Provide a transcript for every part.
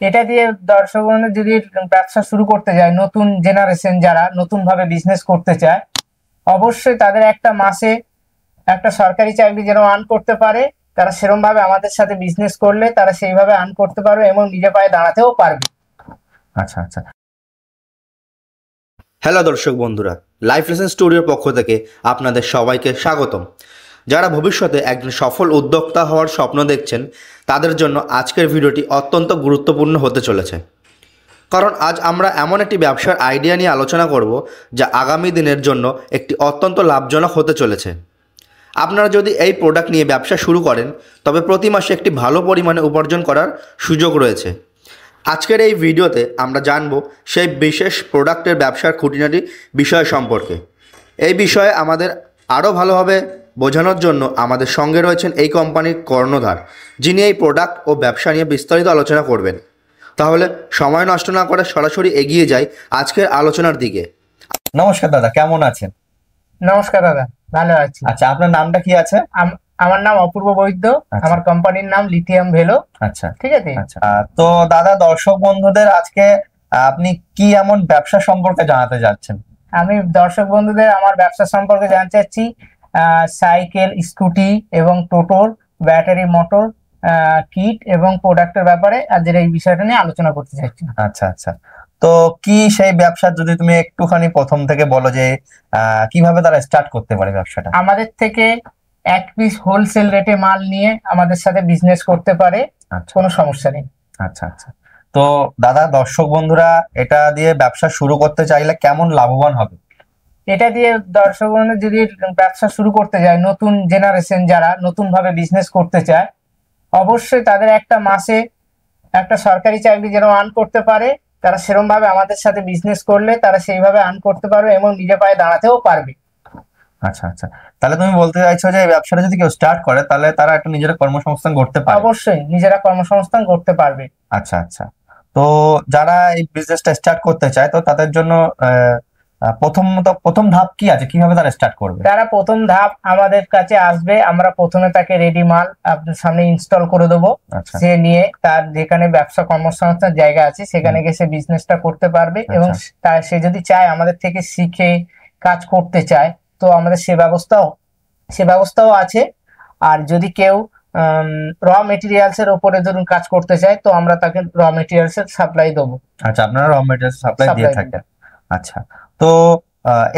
এটা দিয়ে দর্শক বন্ধু যদি ব্যবসা শুরু করতে যায়, নতুন জেনারেশন যারা নতুন ভাবে বিজনেস করতে চায়, অবশ্যই তাদের একটা মাসে একটা সরকারি চাকরি যেন আর্ন করতে পারে, তারা সেরকম ভাবে আমাদের সাথে বিজনেস করলে তারা সেইভাবে আর্ন করতে পারবে এবং নিজে পায়ে দাঁড়াতেও পারবে। আচ্ছা আচ্ছা। হ্যালো দর্শক বন্ধুরা, লাইফ লেসন স্টুডিওর পক্ষ থেকে আপনাদের সবাইকে স্বাগতম। যারা ভবিষ্যতে একজন সফল উদ্যোক্তা হওয়ার স্বপ্ন দেখছেন, তাদের জন্য আজকের ভিডিওটি অত্যন্ত গুরুত্বপূর্ণ হতে চলেছে। কারণ আজ আমরা এমন একটি ব্যবসার আইডিয়া নিয়ে আলোচনা করব যা আগামী দিনের জন্য একটি অত্যন্ত লাভজনক হতে চলেছে। আপনারা যদি এই প্রোডাক্ট নিয়ে ব্যবসা শুরু করেন, তবে প্রতি মাসে একটি ভালো পরিমাণে উপার্জন করার সুযোগ রয়েছে। আজকের এই ভিডিওতে আমরা জানব সেই বিশেষ প্রোডাক্টের ব্যবসার খুঁটিনাটি বিষয় সম্পর্কে। এই বিষয়ে আমাদের আরও ভালোভাবে বোঝানোর জন্য আমাদের সঙ্গে রয়েছেন এই কোম্পানির কর্ণধার, যিনি এই প্রোডাক্ট ও ব্যবসা নিয়ে বিস্তারিত আলোচনা করবেন। তাহলে সময় নষ্ট না করে সরাসরি এগিয়ে যাই আজকের আলোচনার দিকে। নমস্কার দাদা, কেমন আছেন? নমস্কার দাদা, ভালো আছি। আচ্ছা, আপনার নামটা কি আছে? আমার নাম অপূর্ব বৈদ্য। আমার কোম্পানির নাম লিথিয়াম ভেলো। আচ্ছা, ঠিক আছে। আচ্ছা, তো দাদা, দর্শক বন্ধুদের আজকে আপনি কি এমন ব্যবসা সম্পর্কে জানাতে যাচ্ছেন? আমি দর্শক বন্ধুদের আমার ব্যবসা সম্পর্কে জানতে চাচ্ছি। সাইকেল, স্কুটি এবং টোটোর ব্যাটারি, মোটর, কিট এবং প্রোডাক্টের ব্যাপারে আজকের এই বিষয়টা নিয়ে আলোচনা করতে চাচ্ছি। আচ্ছা আচ্ছা, তো কি সেই ব্যবসা যদি তুমি একটুখানি প্রথম থেকে বলো যে কিভাবে তারা স্টার্ট করতে পারে ব্যবসাটা? আমাদের থেকে এক পিস হোলসেল রেটে মাল নিয়ে আমাদের সাথে বিজনেস করতে পারে, কোনো সমস্যা নেই। আচ্ছা আচ্ছা, তো দাদা, দর্শক বন্ধুরা এটা দিয়ে ব্যবসা শুরু করতে চাইলে কেমন লাভবান হবে? এটা দিয়ে দর্শক বন্ধু যদি ব্যবসা শুরু করতে যায়, নতুন জেনারেশন যারা নতুন ভাবে বিজনেস করতে চায়, অবশ্যই তাদের একটা মাসে একটা সরকারি চাকরি যেন আর্ন করতে পারে, তারা সেরকম ভাবে আমাদের সাথে বিজনেস করলে তারা সেইভাবে আর্ন করতে পারবে এবং নিজে পায়ে দাঁড়াতেও পারবে। আচ্ছা আচ্ছা, তাহলে তুমি বলতে চাইছো যে এই ব্যবসাটা যদি কেউ স্টার্ট করে তাহলে তারা একটা নিজেরা কর্মসংস্থান করতে পারে? অবশ্যই নিজেরা কর্মসংস্থান করতে পারবে। আচ্ছা আচ্ছা, তো যারা এই বিজনেসটা স্টার্ট করতে চায়, তো তাদের জন্য প্রথম ধাপ কি আছে, কিভাবে তারা স্টার্ট করবে? তারা প্রথম ধাপ আমাদের কাছে আসবে, আমরা প্রথমে তাকে রেডি মাল আপনার সামনে ইনস্টল করে দেবো। সে নিয়ে তার যেখানে ব্যবসা কর্মসংস্থান জায়গা আছে সেখানে গিয়ে সে বিজনেসটা করতে পারবে এবং সে যদি চায় আমাদের থেকে শিখে কাজ করতে চায়, তো আমাদের সে ব্যবস্থাও আছে। আর যদি কেউ র মেটেরিয়ালস এর উপরে ধরুন কাজ করতে চায়, তো আমরা তাকে র মেটেরিয়ালস এর সাপ্লাই দেবো। আচ্ছা, আপনারা র মেটেরিয়ালস সাপ্লাই দিয়ে থাকেন। আচ্ছা, তো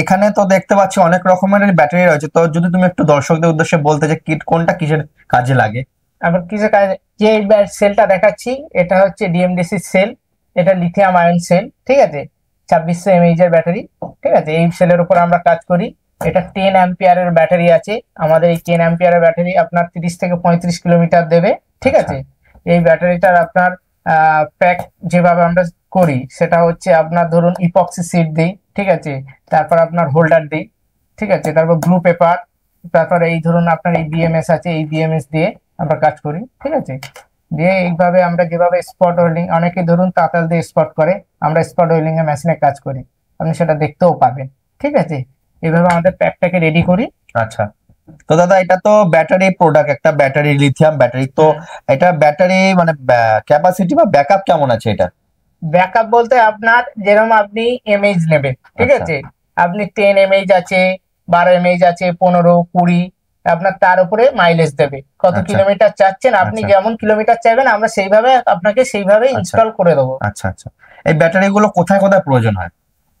এখানে তো দেখতে পাচ্ছি অনেক রকমের ব্যাটারি রয়েছে, তো যদি তুমি একটু দর্শকদের উদ্দেশ্যে বলতে যে কোনটা কিসের কাজে লাগে? এখন কিসের কাজে, যে সেলটা দেখাচ্ছি এটা হচ্ছে ডিএমডিসি সেল, এটা লিথিয়াম আয়ন সেল। ঠিক আছে, 2600 mAh এর ব্যাটারি। ঠিক আছে, এই সেলের উপর আমরা কাজ করি। এটা 10 অ্যাম্পিয়ারের ব্যাটারি আছে আমাদের। এই 10 অ্যাম্পিয়ারের ব্যাটারি আপনার 30 থেকে 35 কিলোমিটার দেবে। ঠিক আছে, এই ব্যাটারিটার আপনার প্যাক যেভাবে আমরা করি সেটা হচ্ছে আপনার ধরুন ইপক্সি সিট দিই। ঠিক আছে, তারপর আপনার হোল্ডার দিই। ঠিক আছে, তারপর ব্লু পেপার, তারপরে এই ধরুন আপনার এই বিএমএস আছে, এই বিএমএস দিয়ে আমরা কাজ করি। ঠিক আছে, দিয়ে এইভাবে আমরা যেভাবে স্পট ওয়েল্ডিং, অনেকে ধরুন তাতাল দিয়ে স্পট করে, আমরা স্পট ওয়েল্ডিং এর মেশিনে কাজ করি, আপনি সেটা দেখতেও পাবেন। ঠিক আছে, এইভাবে আমাদের প্যাকটাকে রেডি করি। আচ্ছা, তো দাদা, এটা তো ব্যাটারি প্রোডাক্ট, একটা ব্যাটারি, লিথিয়াম ব্যাটারি, তো এটা ব্যাটারি মানে ক্যাপাসিটি বা ব্যাকআপ কেমন আছে এটা? ব্যাকআপ বলতে আপনার যেরকম আপনি এমএইচ নেবেন। ঠিক আছে, আপনি 10 mAh আছে, 12 mAh আছে, 15, 20, আপনার তার উপরে মাইলেজ দেবে। কত কিলোমিটার চাচ্ছেন, আপনি যেমন কিলোমিটার চাইবেন আমরা আপনাকে সেইভাবে ইনস্টল করে দেবো। আচ্ছা আচ্ছা, এই ব্যাটারি গুলো কোথায় কোথায় প্রয়োজন হয়?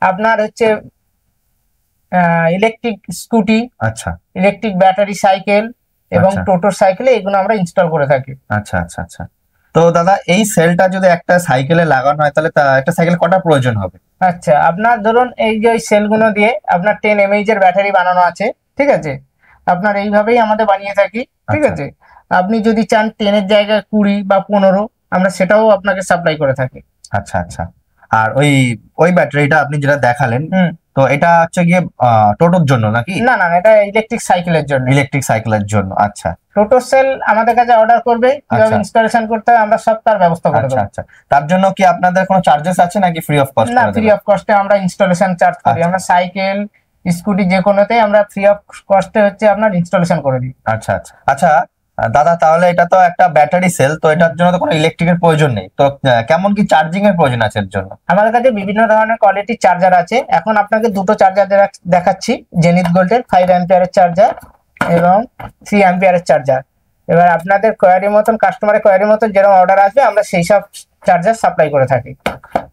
আপনার হচ্ছে ইলেকট্রিক স্কুটি, আচ্ছা, ইলেকট্রিক ব্যাটারি সাইকেল এবং টোটো সাইকেলে এগুলো আমরা ইনস্টল করে থাকি। আচ্ছা আচ্ছা আচ্ছা, তো দাদা, এই সেলটা যদি একটা সাইকেলে লাগানো হয় তাহলে একটা সাইকেল কটা প্রয়োজন হবে? আচ্ছা, আপনার ধরুন এই যে সেলগুলো দিয়ে আপনার 10 mAh এর ব্যাটারি বানানো আছে। ঠিক আছে, আপনার এইভাবেই আমাদের বানিয়ে থাকি। ঠিক আছে, আপনি যদি চান 10 এর জায়গায় 20 বা 15, আমরা সেটাও আপনাকে সাপ্লাই করে থাকি। আচ্ছা আচ্ছা, আর ওই ব্যাটারিটা আপনি যেটা দেখালেন, তো এটা হচ্ছে গিয়ে টোটোর জন্য নাকি? না না, এটা ইলেকট্রিক সাইকেলের জন্য। ইলেকট্রিক সাইকেলের জন্য। আচ্ছা, টোটো সেল আমাদের কাছে অর্ডার করবে, কিভাবে ইনস্টলেশন করতে হয় আমরা সব তার ব্যবস্থা করে দেব। আচ্ছা, তার জন্য কি আপনাদের কোনো চার্জেস আছে নাকি ফ্রি অফ কস্ট? না, ফ্রি অফ কস্টে আমরা ইনস্টলেশন চার্জ করি। আমরা সাইকেল, স্কুটি যে কোনোতে আমরা ফ্রি অফ কস্টে হচ্ছে আপনার ইনস্টলেশন করে দিই। আচ্ছা আচ্ছা আচ্ছা, দাদা তাহলে এটা তো একটা ব্যাটারি সেল, তো এটার জন্য তো কোনো ইলেকট্রিকের প্রয়োজন নেই, তো কেমন কি চার্জিং এর প্রয়োজন আছে এর জন্য? আমাদের কাছে বিভিন্ন ধরনের কোয়ালিটির চার্জার আছে। এখন আপনাকে দুটো চার্জার দেখাচ্ছি, জেনিথ গোল্ডের 5 অ্যাম্পিয়ারের চার্জার এবং 3 অ্যাম্পিয়ারের চার্জার। এবার আপনাদের কোয়ারি মতন, কাস্টমারের কোয়ারি মতন যেরকম অর্ডার আসবে আমরা সেই সব চার্জার সাপ্লাই করে থাকি।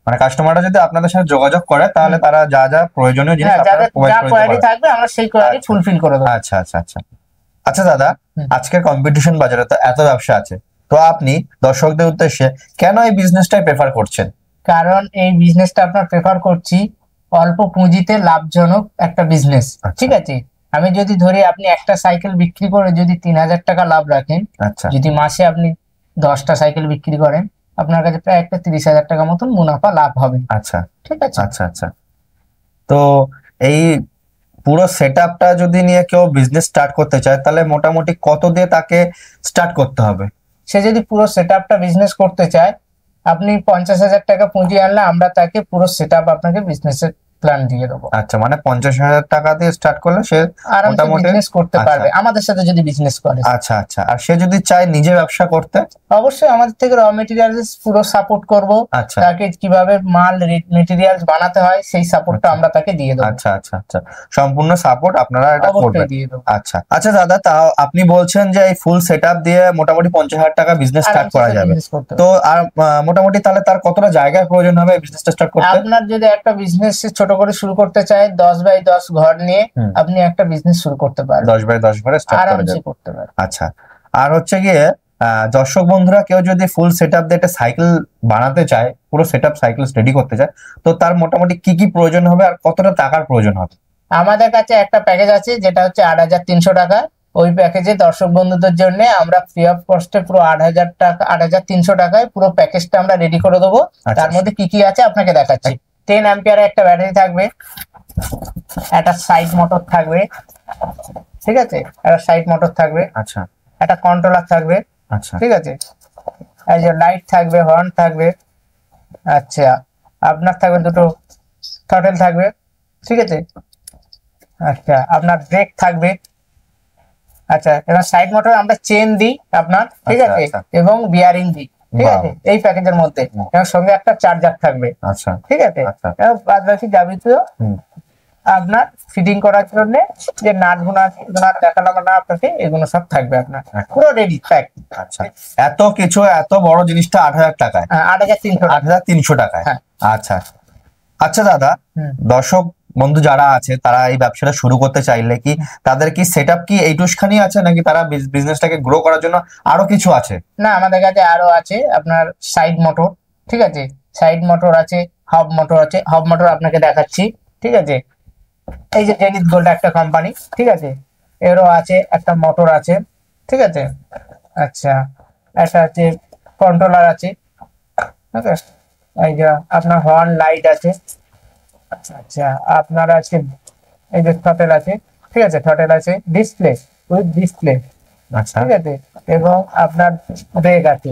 মানে কাস্টমাররা যদি আপনাদের সাথে যোগাযোগ করে তাহলে তারা যা যা প্রয়োজনীয় জিনিস আপনারা প্রোভাইড যা করে কোয়ারি দিতে পারবেন। থাকবে আমরা সেই কোয়ারি ফুলফিল করে দেবো। আচ্ছা আচ্ছা আচ্ছা। আচ্ছা দাদা, আজকের কম্পিটিশন বাজারে তো এত ব্যবসা আছে, তো আপনি দর্শকদের উদ্দেশ্যে কেন এই বিজনেসটাই প্রেফার করছেন? কারণ এই বিজনেসটা আপনার প্রেফার করছি, অল্প পুঁজিতে লাভজনক একটা বিজনেস। ঠিক আছে, আমি যদি ধরি আপনি একটা সাইকেল বিক্রি করে যদি 3,000 টাকা লাভ রাখেন, আচ্ছা, যদি মাসে আপনি 10টা সাইকেল বিক্রি করেন, আপনার কাছে প্রায় একটা 30,000 টাকা মতন মুনাফা লাভ হবে। আচ্ছা ঠিক আছে। আচ্ছা আচ্ছা। তো এই পুরো সেটআপটা যদি নিয়ে কেউ বিজনেস স্টার্ট করতে চায় তাহলে মোটামুটি কত দিয়ে তাকে স্টার্ট করতে হবে? সে যদি পুরো সেটআপটা বিজনেস করতে চায়, আপনি 50,000 টাকা পুঁজি আনলে আমরা তাকে পুরো সেটআপ আপনাকে বিজনেসের প্ল্যান দিয়ে দেবো। আচ্ছা, মানে 50,000 টাকা দিয়ে স্টার্ট করলে সে আরামসে বিজনেস করতে পারবে আমাদের সাথে যদি বিজনেস করে। আচ্ছা আচ্ছা। আর সে যদি চায় নিজে ব্যবসা করতে? অবশ্যই আমাদের থেকে র মেটেরিয়ালস পুরো সাপোর্ট করব। আচ্ছা, তাকে কিভাবে মাল মেটেরিয়ালস বানাতে হয় সেই সাপোর্টটা আমরা তাকে দিয়ে দেবো। আচ্ছা আচ্ছা আচ্ছা, সম্পূর্ণ সাপোর্ট আপনারা এটা করবেন? অবশ্যই দিয়ে দেবো। আচ্ছা আচ্ছা দাদা, তাও আপনি বলছেন যে এই ফুল সেটআপ দিয়ে মোটামুটি 50,000 টাকা বিজনেস স্টার্ট করা যাবে, তো আর মোটামুটি তাহলে তার কতটা জায়গার প্রয়োজন হবে বিজনেসটা স্টার্ট করতে? আপনার যদি একটা বিজনেস ছোট করে শুরু করতে চায় 10 বাই 10 ঘর নিয়ে আপনি একটা বিজনেস শুরু করতে পারেন, 10 বাই 10 ঘরে স্টার্ট করা আরামসে যাবে। করতে পারেন। আচ্ছা, আর হচ্ছে গিয়ে দর্শক বন্ধুরা কেউ যদি ফুল সেটআপ দিয়ে একটা সাইকেল বানাতে চায়, পুরো সেটআপ সাইকেল রেডি করতে চায়, তো তার মোটামুটি কি কি প্রয়োজন হবে আর কতটা টাকার প্রয়োজন হবে? আমাদের কাছে একটা প্যাকেজ আছে যেটা হচ্ছে 8,300 টাকা। ওই প্যাকেজে দর্শক বন্ধুদের জন্য আমরা ফ্রি অফ কস্টে পুরো 8,000 টাকা, 8,300 টাকায় পুরো প্যাকেজটা আমরা রেডি করে দেবো। তার মধ্যে কি কি আছে আপনাকে দেখাচ্ছি। 10 অ্যাম্পিয়ারের একটা ব্যাটারি থাকবে, একটা সাইড মোটর থাকবে, ঠিক আছে, একটা সাইড মোটর থাকবে, আচ্ছা, একটা কন্ট্রোলার থাকবে, আচ্ছা, ঠিক আছে, এই যে লাইট থাকবে, হর্ন থাকবে, আচ্ছা আপনার থাকবে দুটো থ্রটেল থাকবে, ঠিক আছে, আচ্ছা আপনার ব্রেক থাকবে, আচ্ছা এবার সাইড মোটর আমরা চেন দিই আপনার, ঠিক আছে, এবং বিয়ারিং দিই, ঠিক আছে, এই প্যাকেজের মধ্যে, এবং সঙ্গে একটা চার্জার থাকবে, আচ্ছা, ঠিক আছে, এবং বাদ বাকি যাবতীয় আপনার ফিটিং করার জন্য যে নাটগুলো আছে এগুলো দেখালাম না আপনাকে, এগুলো সব থাকবে আপনার পুরো রেডি প্যাক। আচ্ছা, এত কিছু, এত বড় জিনিসটা 8,000 টাকায়? 8,300 8,300 টাকায়। হ্যাঁ। আচ্ছা আচ্ছা দাদা, দর্শক বন্ধু যারা আছে তারা এই ব্যবসাটা শুরু করতে চাইলে কি তাদের কি সেটআপ কি এইটুখানি আছে নাকি তারা বিজনেসটাকে গ্রো করার জন্য আরো কিছু আছে? না, আমাদের কাছে আরো আছে আপনার সাইড মোটর, ঠিক আছে, সাইড মোটর আছে, হব মোটর আছে। হব মোটর আপনাকে দেখাচ্ছি, ঠিক আছে, এই যে জেনিথ গোল্ড একটা কোম্পানি, ঠিক আছে, এরও আছে একটা মোটর আছে, ঠিক আছে, আচ্ছা একটা আছে কন্ট্রোলার আছে, ঠিক আছে, এই যে আপনার হর্ন লাইট আছে, আচ্ছা আচ্ছা আপনার আছে এই যে থ্রটেল আছে, ঠিক আছে, থ্রটেল আছে, ডিসপ্লে উইথ ডিসপ্লে, আচ্ছা, ঠিক আছে, এবং আপনার ব্রেক আছে,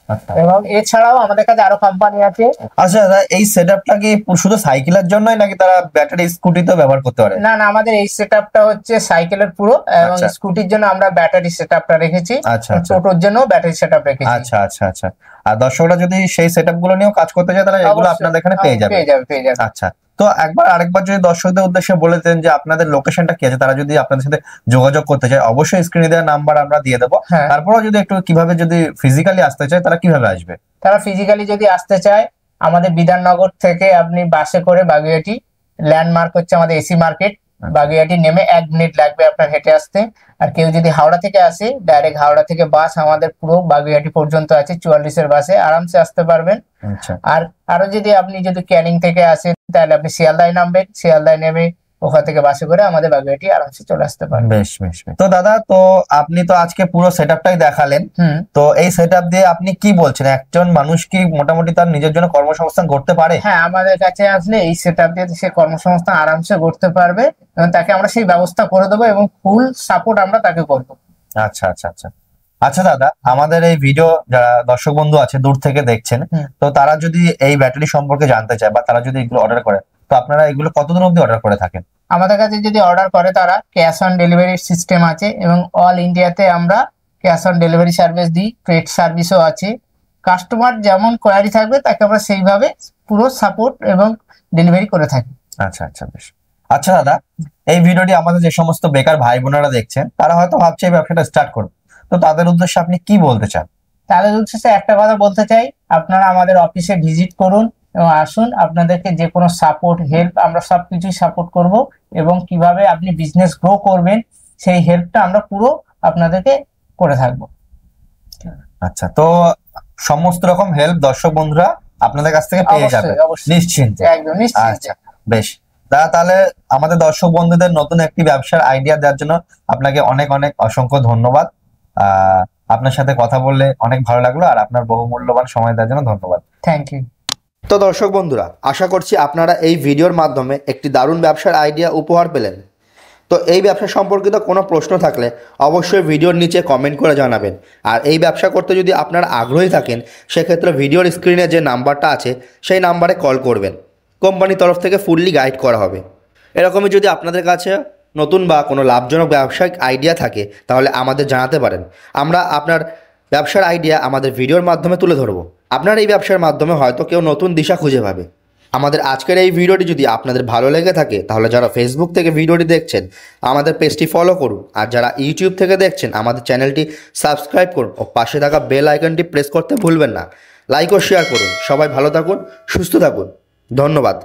আচ্ছা, এবং এছাড়াও আমাদের কাছে আরো কোম্পানি আছে। আচ্ছা দাদা, এই সেটআপটা কি শুধু সাইকেলের জন্যই নাকি তারা ব্যাটারি স্কুটিতেও ব্যবহার করতে পারে? না না, আমাদের এই সেটআপটা হচ্ছে সাইকেলের পুরো, এবং আচ্ছা। স্কুটির জন্য আমরা ব্যাটারি সেটআপটা রেখেছি, আচ্ছা, আচ্ছা। টোটোর জন্য ব্যাটারি সেটআপ রেখেছি। আচ্ছা আচ্ছা আচ্ছা। আর দর্শকরা যদি সেই সেটআপ গুলো নিয়েও কাজ করতে চায় তাহলে এগুলো অবশ্যই, আপনাদের এখানে পেয়ে যাবে? পেয়ে যাবে। আচ্ছা, তো আরেকবার যদি দর্শকদের উদ্দেশ্যে বলে দেন যে আপনাদের লোকেশনটা কি আছে, তারা যদি আপনাদের সাথে যোগাযোগ করতে চায় অবশ্যই স্ক্রিনে দেওয়া নাম্বার আমরা দিয়ে দেবো। হ্যাঁ। তারপরেও যদি একটু কিভাবে যদি ফিজিক্যালি আসতে চায় তারা কিভাবে আসবে? তারা ফিজিক্যালি যদি আসতে চায় আমাদের বিধাননগর থেকে আপনি বাসে করে বাগুইআটি, ল্যান্ডমার্ক হচ্ছে আমাদের এসি মার্কেট, বাগুইআটি নেমে 1 মিনিট লাগবে আপনার হেঁটে আসতে। আর কেউ যদি হাওড়া থেকে আসে, ডাইরেক্ট হাওড়া থেকে বাস আমাদের পুরো বাগুইআটি পর্যন্ত আছে, 44-এর বাসে আরামসে আসতে পারবেন। আচ্ছা, আর আরো যদি আপনি যদি ক্যানিং থেকে আসেন তাহলে আপনি শিয়ালদায় নামবেন, শিয়ালদায় নেমে ওখান থেকে বাসে করে আমাদের বাগুইআটি আরামসে চলে আসতে পারবেন। বেশ বেশ বেশ। তো দাদা, তো আপনি তো আজকে পুরো সেটআপটাই দেখালেন, তো এই সেটআপ দিয়ে আপনি কি বলছেন, একজন মানুষ কি মোটামুটি তার নিজের জন্য কর্মসংস্থান করতে পারে? হ্যাঁ, আমাদের কাছে আসলে এই সেটআপ দিয়ে সে কর্মসংস্থান আরামসে করতে পারবে, এবং তাকে আমরা সেই ব্যবস্থা করে দেবো এবং ফুল সাপোর্ট আমরা তাকে করবো। আচ্ছা আচ্ছা আচ্ছা। আচ্ছা দাদা, আমাদের এই ভিডিও যারা দর্শক বন্ধু আছে দূর থেকে দেখছেন, তো তারা যদি এই ব্যাটারি সম্পর্কে জানতে চায় বা তারা যদি এগুলো অর্ডার করে, তো আপনারা এগুলো কতদিন অবধি অর্ডার করে থাকেন? আমাদের কাছে যদি অর্ডার করে তারা ক্যাশ অন ডেলিভারি সিস্টেম আছে, এবং অল ইন্ডিয়াতে আমরা ক্যাশ অন ডেলিভারি সার্ভিস দিই, পেড সার্ভিসও আছে। কাস্টমার যেমন কোয়ারি থাকবে তাকে আমরা সেইভাবে পুরো সাপোর্ট এবং ডেলিভারি করে থাকি। আচ্ছা আচ্ছা, বেশ। আচ্ছা দাদা, এই ভিডিওটি আমাদের যে সমস্ত বেকার ভাই বোনেরা দেখছেন তারা হয়তো ভাবছে এই ব্যবসাটা স্টার্ট করবে, তো তাদের উদ্দেশ্যে আপনি কি বলতে চান? তাদের উদ্দেশ্যে একটা কথা বলতে চাই, আপনারা আমাদের অফিসে ভিজিট করুন এবং আসুন, আপনাদেরকে যে কোনো সাপোর্ট হেল্প আমরা সবকিছুই সাপোর্ট করব, এবং কিভাবে আপনি বিজনেস গ্রো করবেন সেই হেল্পটা আমরা পুরো আপনাদেরকে করে থাকবো। আচ্ছা, তো সমস্ত রকম হেল্প দর্শক বন্ধুরা আপনাদের কাছ থেকে পেয়ে যাবে অবশ্যই অবশ্যই, নিশ্চিন্তে। একদম নিশ্চিত। আচ্ছা, বেশ দাদা, তাহলে আমাদের দর্শক বন্ধুদের নতুন একটি ব্যবসার আইডিয়া দেওয়ার জন্য আপনাকে অনেক অনেক অসংখ্য ধন্যবাদ। আপনার সাথে কথা বললে অনেক ভালো লাগলো, আর আপনার বহুমূল্যবান সময় দেওয়ার জন্য ধন্যবাদ। Thank you. তো দর্শক বন্ধুরা, আশা করছি আপনারা এই ভিডিওর মাধ্যমে একটি দারুণ ব্যবসার আইডিয়া উপহার পেলেন। তো এই ব্যবসা সম্পর্কিত কোনো প্রশ্ন থাকলে অবশ্যই ভিডিওর নিচে কমেন্ট করে জানাবেন। আর এই ব্যবসা করতে যদি আপনারা আগ্রহী থাকেন, সেক্ষেত্রে ভিডিওর স্ক্রিনে যে নাম্বারটা আছে সেই নাম্বারে কল করবেন। কোম্পানির তরফ থেকে ফুললি গাইড করা হবে। এরকমই যদি আপনাদের কাছে নতুন বা কোনো লাভজনক ব্যবসায়িক আইডিয়া থাকে তাহলে আমাদের জানাতে পারেন। আমরা আপনার ব্যবসার আইডিয়া আমাদের ভিডিওর মাধ্যমে তুলে ধরবো। আপনার এই ব্যবসার মাধ্যমে হয়তো কেউ নতুন দিশা খুঁজে পাবে। আমাদের আজকের এই ভিডিওটি যদি আপনাদের ভালো লেগে থাকে তাহলে যারা ফেসবুক থেকে ভিডিওটি দেখছেন আমাদের পেজটি ফলো করুন, আর যারা ইউটিউব থেকে দেখছেন আমাদের চ্যানেলটি সাবস্ক্রাইব করুন ও পাশে থাকা বেল আইকনটি প্রেস করতে ভুলবেন না। লাইক ও শেয়ার করুন। সবাই ভালো থাকুন, সুস্থ থাকুন। ধন্যবাদ।